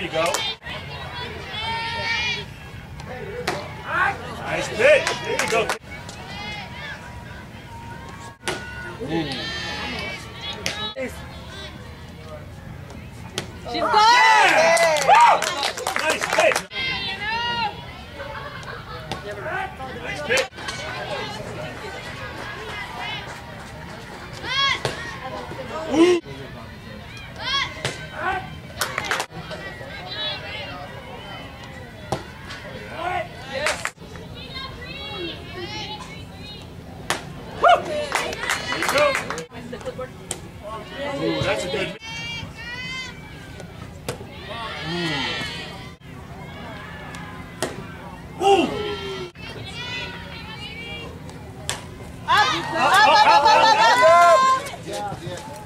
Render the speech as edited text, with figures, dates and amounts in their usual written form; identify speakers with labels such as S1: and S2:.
S1: you go. Nice pitch. There you go.
S2: She's
S1: Yeah! Nice pitch. Nice pitch. Ooh. Ooh, that's a good. Ooh. Up.